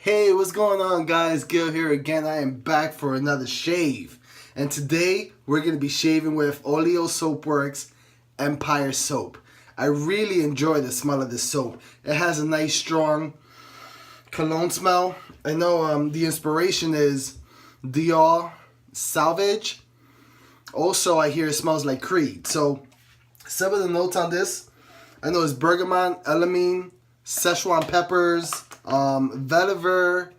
Hey, what's going on, guys? Gil here again. I am back for another shave. And today, we're going to be shaving with Oleo Soapworks Empire Soap. I really enjoy the smell of this soap. It has a nice, strong cologne smell. I know the inspiration is Dior Salvage. Also, I hear it smells like Creed. So, some of the notes on this, I know it's bergamot, elamine, Szechuan peppers, vetiver,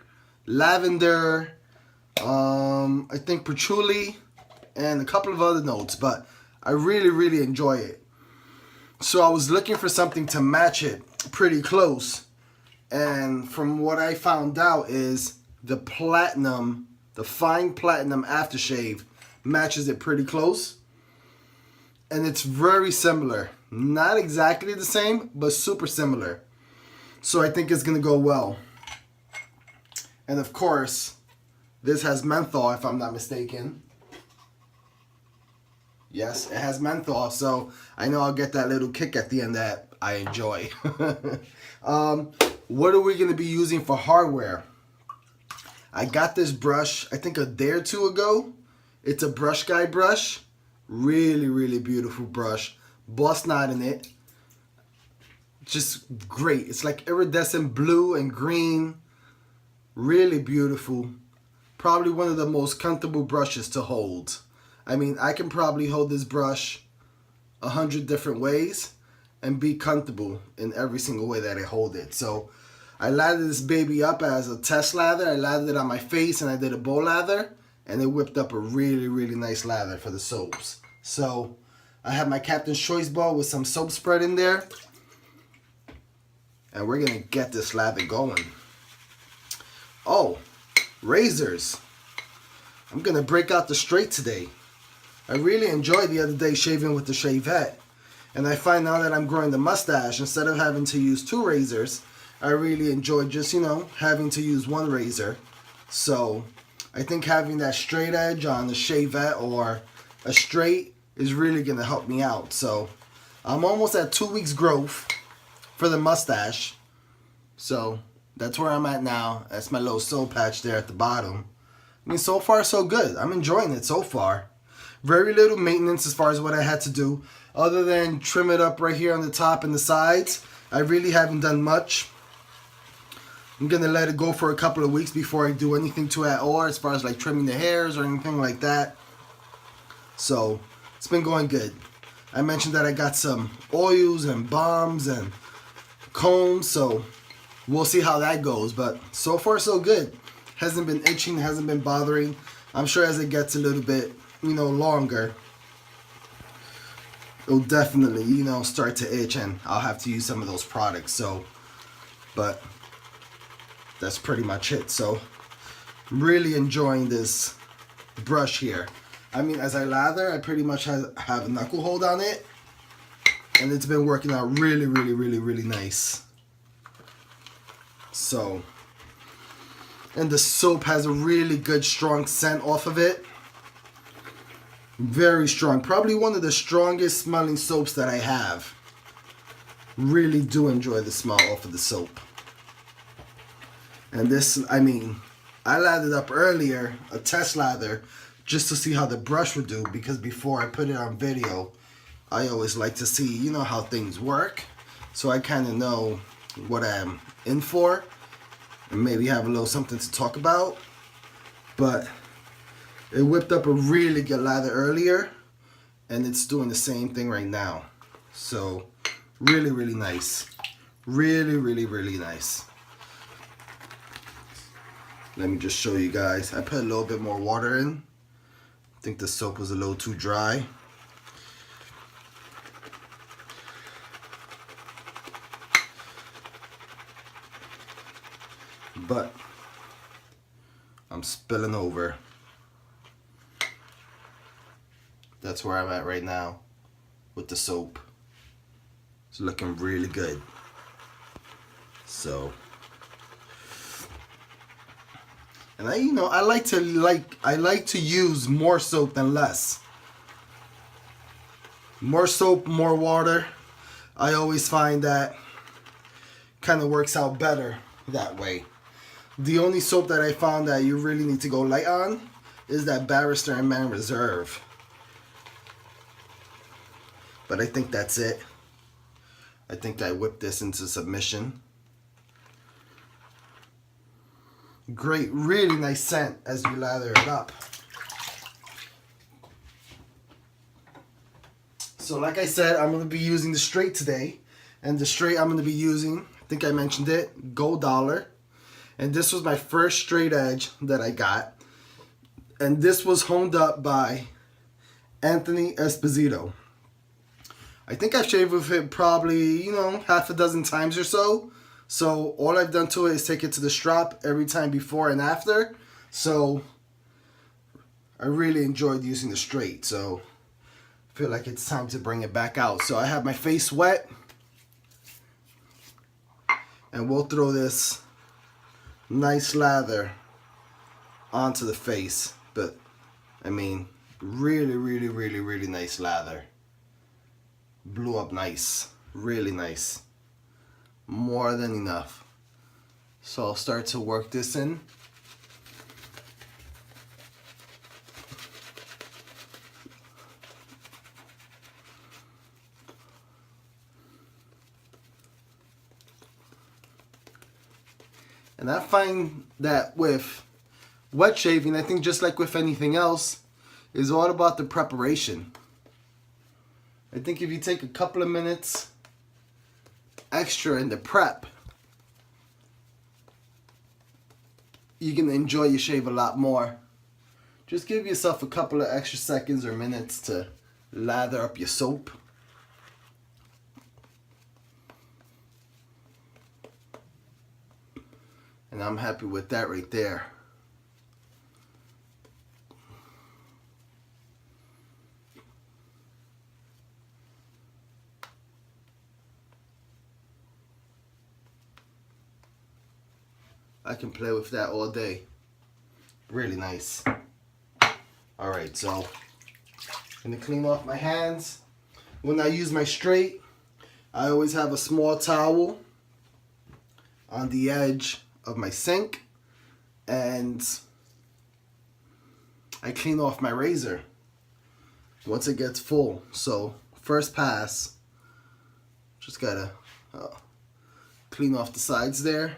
lavender, I think patchouli, and a couple of other notes, but I really enjoy it. So I was looking for something to match it pretty close, and from what I found out is the platinum, the fine platinum aftershave matches it pretty close, and it's very similar. Not exactly the same, but super similar. So I think it's going to go well. And of course, this has menthol, if I'm not mistaken. Yes, it has menthol, so I know I'll get that little kick at the end that I enjoy. What are we going to be using for hardware? I got this brush, I think a day or two ago. It's a Brushguy brush. Really beautiful brush. Boss knot in it. Just great. It's like iridescent blue and green. Really beautiful. Probably one of the most comfortable brushes to hold. I mean, I can probably hold this brush 100 different ways and be comfortable in every single way that I hold it. So I lathered this baby up as a test lather. I lathered it on my face and I did a bow lather, and it whipped up a really nice lather for the soaps. So I have my Captain's Choice bowl with some soap spread in there. And we're going to get this lather going. Oh, razors. I'm going to break out the straight today. I really enjoyed the other day shaving with the shavette. And I find now that I'm growing the mustache, instead of having to use two razors, I really enjoy just, having to use one razor. So I think having that straight edge on the shavette or a straight is really going to help me out. So I'm almost at 2 weeks growth for the mustache. So that's where I'm at now. That's my little soul patch there at the bottom. I mean, so far so good. I'm enjoying it so far. Very little maintenance as far as what I had to do. Other than trim it up right here on the top and the sides, I really haven't done much. I'm going to let it go for a couple of weeks before I do anything to it at all, as far as like trimming the hairs or anything like that. So it's been going good. I mentioned that I got some oils and balms and combs, so we'll see how that goes. But so far so good. Hasn't been itching, hasn't been bothering. I'm sure as it gets a little bit, longer, it'll definitely, start to itch, and I'll have to use some of those products. So, but that's pretty much it. So I'm really enjoying this brush here. I mean, as I lather, I pretty much have a knuckle hold on it, and it's been working out really nice. So, and the soap has a really good strong scent off of it. Very strong. Probably one of the strongest smelling soaps that I have. Really do enjoy the smell off of the soap. And this, I mean, I lathered up earlier, a test lather, just to see how the brush would do, because before I put it on video, I always like to see, how things work. So I kind of know what I'm in for, and maybe have a little something to talk about. But it whipped up a really good lather earlier, and it's doing the same thing right now. So really nice. Really nice. Let me just show you guys. I put a little bit more water in. I think the soap was a little too dry. But I'm spilling over. That's where I'm at right now with the soap. It's looking really good. So, and I like to use more soap than less. More soap, more water. I always find that kind of works out better that way. The only soap that I found that you really need to go light on is that Barrister and Man Reserve. But I think that's it. I think I whipped this into submission. Great, really nice scent as you lather it up. So like I said, I'm going to be using the straight today. And the straight I'm going to be using, I think I mentioned it, Gold Dollar. And this was my first straight edge that I got. And this was honed up by Anthony Esposito. I think I've shaved with it probably, half a dozen times or so. So all I've done to it is take it to the strop every time before and after. So I really enjoyed using the straight. So I feel like it's time to bring it back out. So I have my face wet. And we'll throw this nice lather onto the face. But I mean, really, really, really, really nice lather. Blew up nice, really nice, more than enough. So I'll start to work this in. And I find that with wet shaving, I think just like with anything else, is all about the preparation. I think if you take a couple of minutes extra in the prep, you can enjoy your shave a lot more. Just give yourself a couple of extra seconds or minutes to lather up your soap. And I'm happy with that right there. I can play with that all day. Really nice. Alright, so I'm going to clean off my hands. When I use my straight, I always have a small towel on the edge of my sink. And I clean off my razor once it gets full. So first pass, just gotta clean off the sides there.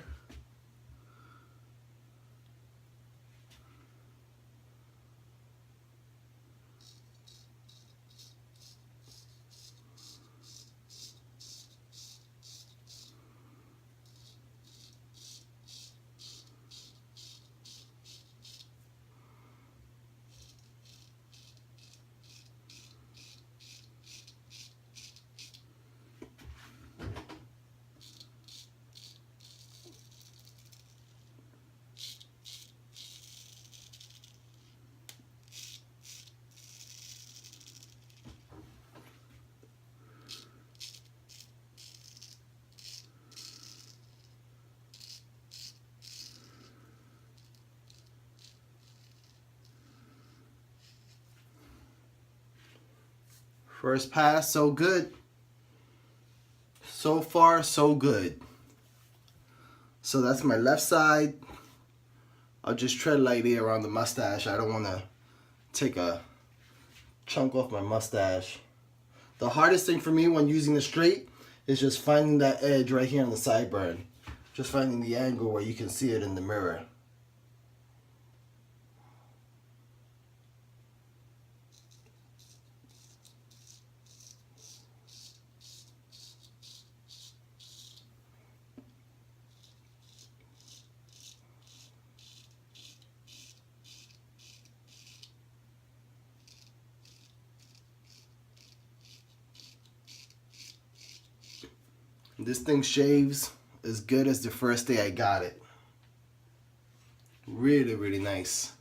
First pass, so good. So far, so good. So that's my left side. I'll just tread lightly around the mustache. I don't want to take a chunk off my mustache. The hardest thing for me when using the straight is just finding that edge right here on the sideburn. Just finding the angle where you can see it in the mirror. This thing shaves as good as the first day I got it. Really, really nice.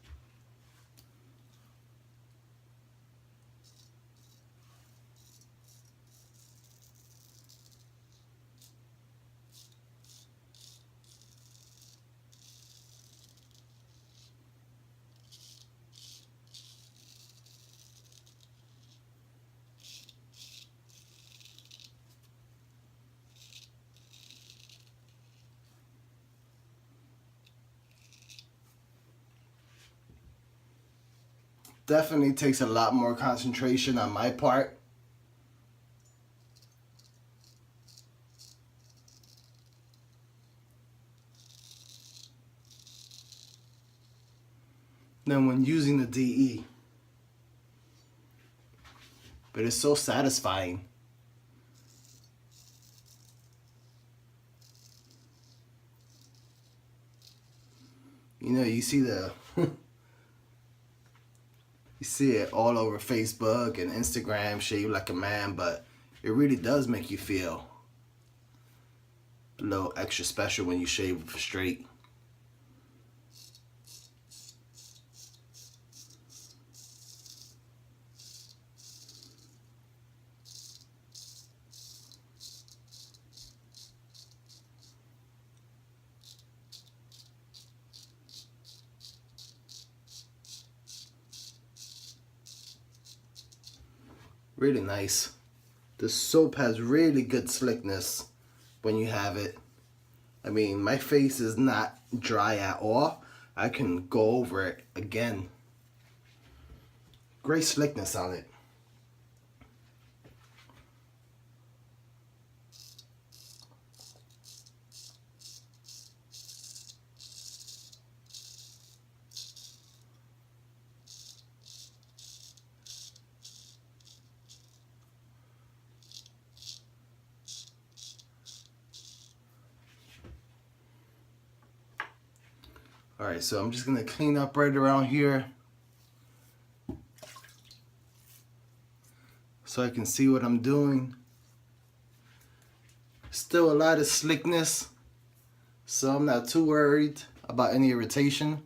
Definitely takes a lot more concentration on my part. Than when using the DE. But it's so satisfying. You know, you see the you see it all over Facebook and Instagram, shave like a man, but it really does make you feel a little extra special when you shave straight. Really nice. The soap has really good slickness when you have it. I mean, my face is not dry at all. I can go over it again. Great slickness on it. Alright, so I'm just going to clean up right around here so I can see what I'm doing. Still a lot of slickness, so I'm not too worried about any irritation.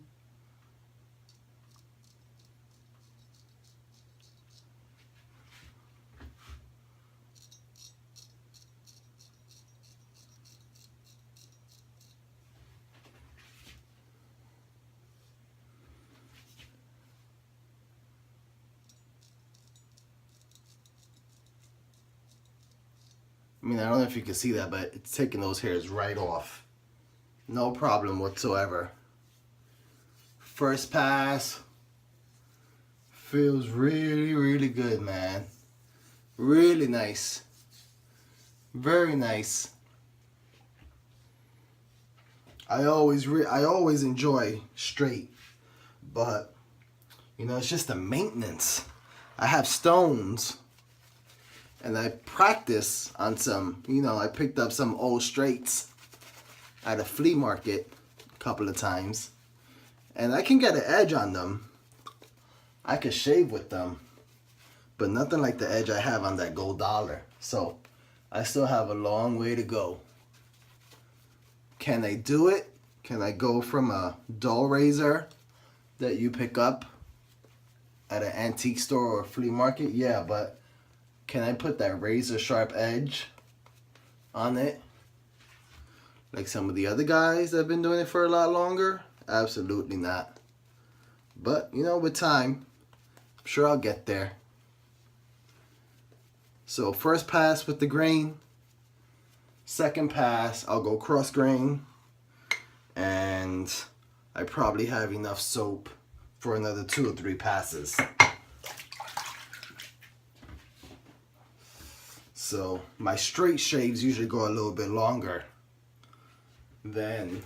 I mean, I don't know if you can see that, but it's taking those hairs right off. No problem whatsoever. First pass. Feels really, really good, man. Really nice. Very nice. I always enjoy straight, but you know, it's just the maintenance. I have stones. And I practice on some, you know, I picked up some old straights at a flea market a couple of times. And I can get an edge on them. I can shave with them. But nothing like the edge I have on that gold dollar. So I still have a long way to go. Can I do it? Can I go from a dull razor that you pick up at an antique store or a flea market? Yeah, but can I put that razor sharp edge on it like some of the other guys that have been doing it for a lot longer? Absolutely not. But, you know, with time, I'm sure I'll get there. So first pass with the grain. Second pass, I'll go cross grain. And I probably have enough soap for another 2 or 3 passes. So my straight shaves usually go a little bit longer than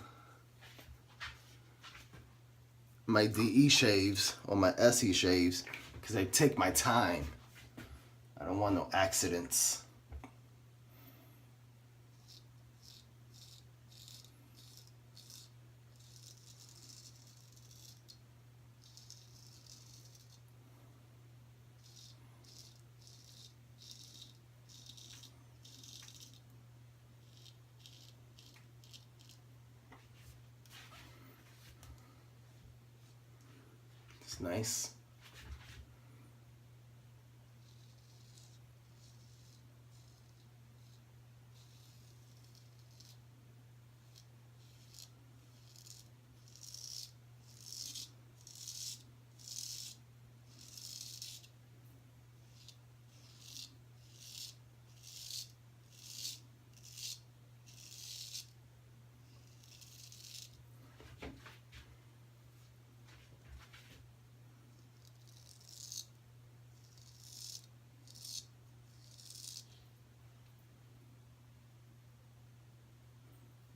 my DE shaves or my SE shaves because I take my time. I don't want no accidents. It's nice.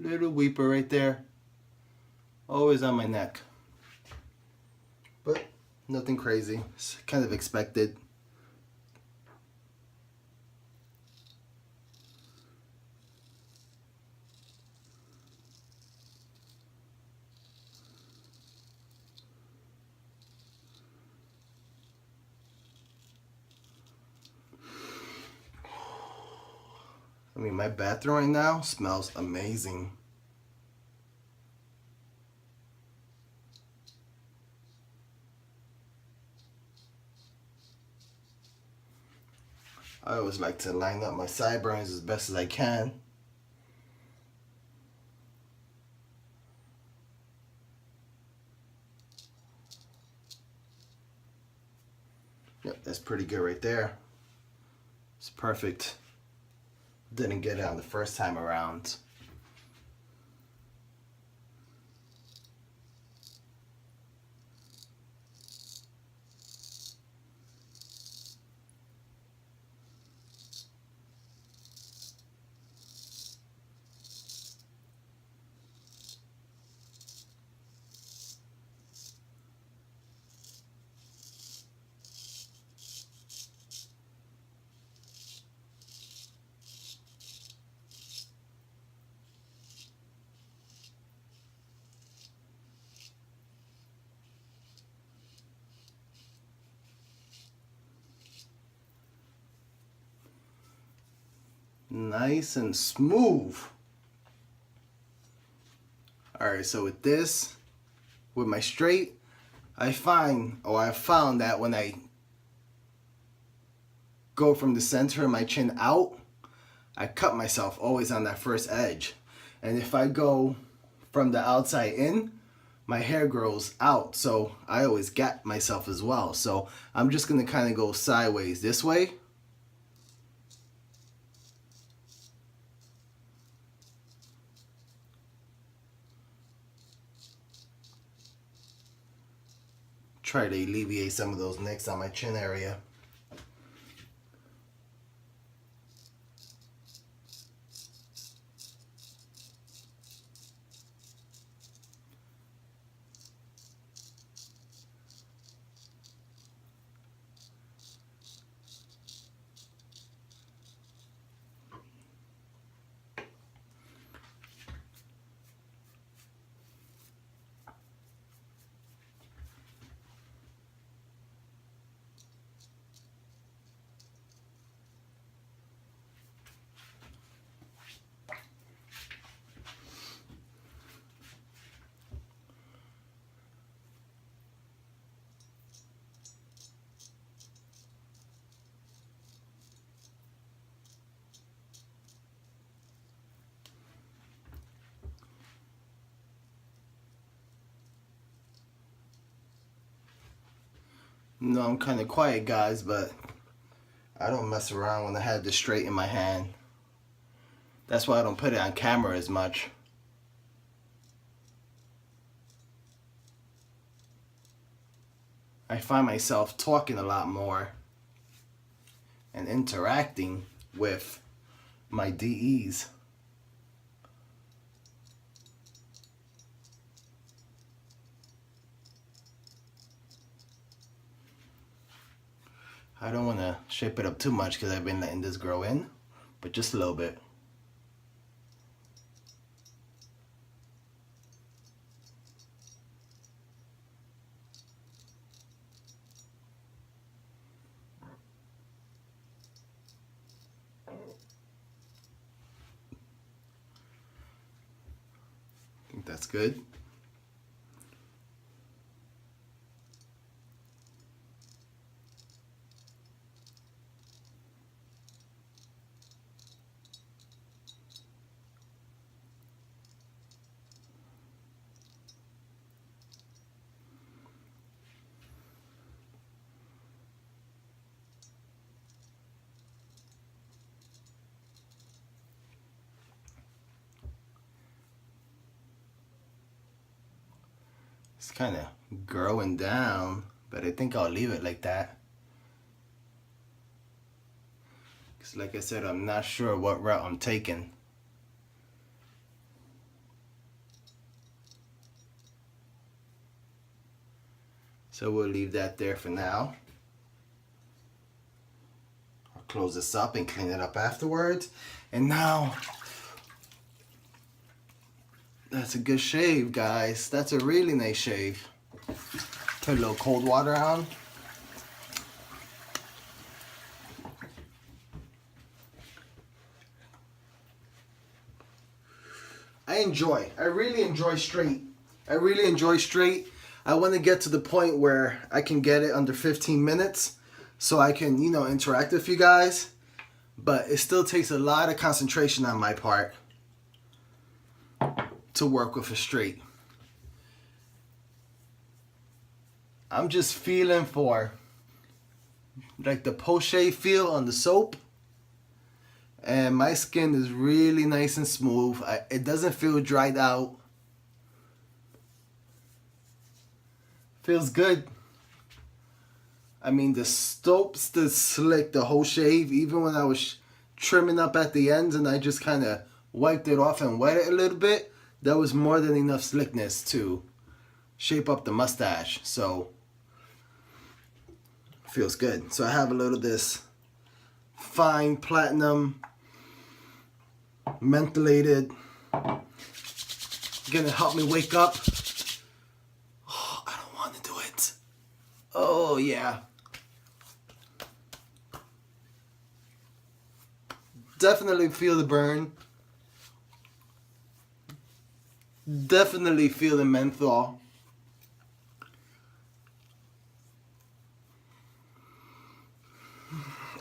Little weeper right there. Always on my neck. But nothing crazy. It's kind of expected. I mean, my bathroom right now smells amazing. I always like to line up my sideburns as best as I can. Yep, that's pretty good right there. It's perfect. Didn't get it on the first time around. Nice and smooth. Alright, so with this, with my straight, I found that when I go from the center of my chin out, I cut myself always on that first edge. And if I go from the outside in, my hair grows out. So I always gap myself as well. So I'm just going to kind of go sideways this way. Try to alleviate some of those nicks on my chin area. No, I'm kind of quiet, guys, but I don't mess around when I have this straight in my hand. That's why I don't put it on camera as much. I find myself talking a lot more and interacting with my DEs. I don't want to shape it up too much because I've been letting this grow in, but just a little bit. I think that's good. It's kind of growing down, but I think I'll leave it like that. Because like I said, I'm not sure what route I'm taking. So we'll leave that there for now. I'll close this up and clean it up afterwards. And now, that's a good shave, guys. That's a really nice shave. Put a little cold water on. I really enjoy straight. I really enjoy straight. I want to get to the point where I can get it under 15 minutes so I can, you know, interact with you guys. But it still takes a lot of concentration on my part to work with a straight. I'm just feeling for like the post-shave feel on the soap. And my skin is really nice and smooth. It doesn't feel dried out. Feels good. I mean, the soap's still slick the whole shave. Even when I was trimming up at the ends and I just kind of wiped it off and wet it a little bit, that was more than enough slickness to shape up the mustache. So, feels good. So I have a little of this fine platinum mentholated. Gonna help me wake up. Oh, I don't want to do it. Oh yeah. Definitely feel the burn. Definitely feel the menthol.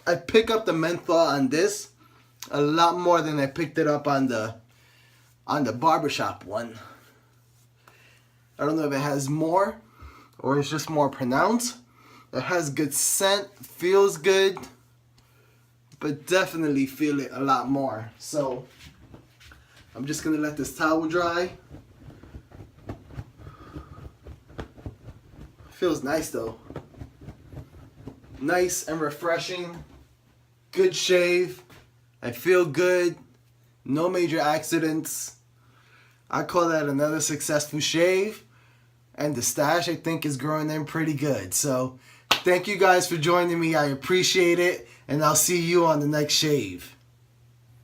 I pick up the menthol on this a lot more than I picked it up on the barbershop one. I don't know if it has more or it's just more pronounced. It has good scent, feels good, but definitely feel it a lot more. So I'm just gonna let this towel dry. Feels nice though. Nice and refreshing. Good shave. I feel good. No major accidents. I call that another successful shave. And the stash, I think, is growing in pretty good. So thank you guys for joining me. I appreciate it. And I'll see you on the next shave.